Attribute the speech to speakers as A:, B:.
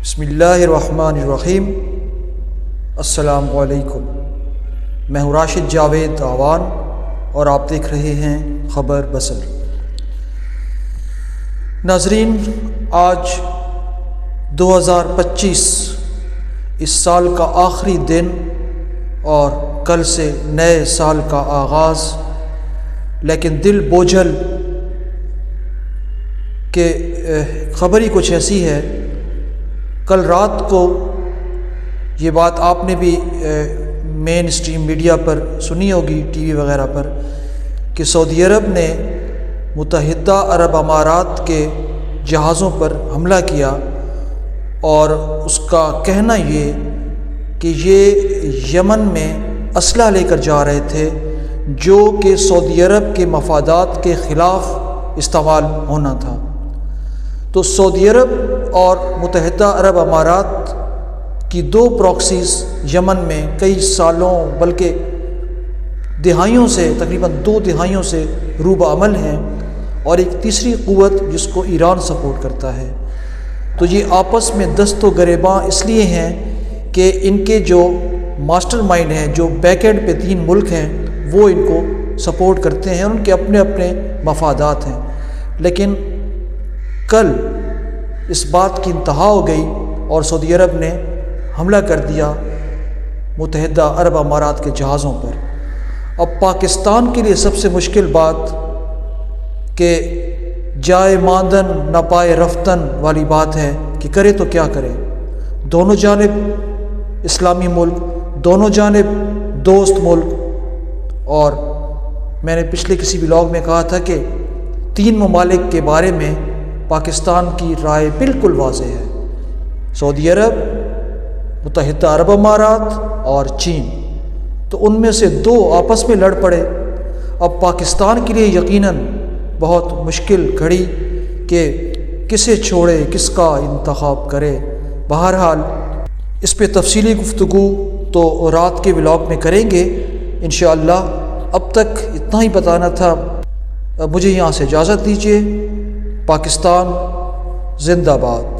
A: بسم اللہ الرحمن الرحیم۔ السلام علیکم۔ میں ہوں راشد جاوید اعوان اور آپ دیکھ رہے ہیں خبر بصر۔ ناظرین، آج 2025 اس سال کا آخری دن اور کل سے نئے سال کا آغاز، لیکن دل بوجھل کہ خبر ہی کچھ ایسی ہے۔ کل رات کو یہ بات آپ نے بھی مین اسٹریم میڈیا پر سنی ہوگی، ٹی وی وغیرہ پر، کہ سعودی عرب نے متحدہ عرب امارات کے جہازوں پر حملہ کیا، اور اس کا کہنا یہ کہ یہ یمن میں اسلحہ لے کر جا رہے تھے جو کہ سعودی عرب کے مفادات کے خلاف استعمال ہونا تھا۔ تو سعودی عرب اور متحدہ عرب امارات کی دو پراکسیز یمن میں کئی سالوں بلکہ دہائیوں سے، تقریباً 2 دہائیوں سے روبہ عمل ہیں، اور ایک تیسری قوت جس کو ایران سپورٹ کرتا ہے۔ تو یہ آپس میں دست و گریباں اس لیے ہیں کہ ان کے جو ماسٹر مائنڈ ہیں، جو بیک اینڈ پہ 3 ملک ہیں، وہ ان کو سپورٹ کرتے ہیں، ان کے اپنے اپنے مفادات ہیں۔ لیکن کل اس بات کی انتہا ہو گئی اور سعودی عرب نے حملہ کر دیا متحدہ عرب امارات کے جہازوں پر۔ اب پاکستان کے لیے سب سے مشکل بات کہ جائے ماندن نہ پائے رفتن والی بات ہے کہ کرے تو کیا کرے۔ دونوں جانب اسلامی ملک، دونوں جانب دوست ملک، اور میں نے پچھلے کسی ولاگ میں کہا تھا کہ 3 ممالک کے بارے میں پاکستان کی رائے بالکل واضح ہے: سعودی عرب، متحدہ عرب امارات اور چین۔ تو ان میں سے 2 آپس میں لڑ پڑے۔ اب پاکستان کے لیے یقیناً بہت مشکل گھڑی کہ کسے چھوڑے، کس کا انتخاب کرے۔ بہرحال اس پہ تفصیلی گفتگو تو رات کے ولاگ میں کریں گے انشاءاللہ۔ اب تک اتنا ہی بتانا تھا۔ مجھے یہاں سے اجازت دیجیے۔ پاکستان زندہ باد۔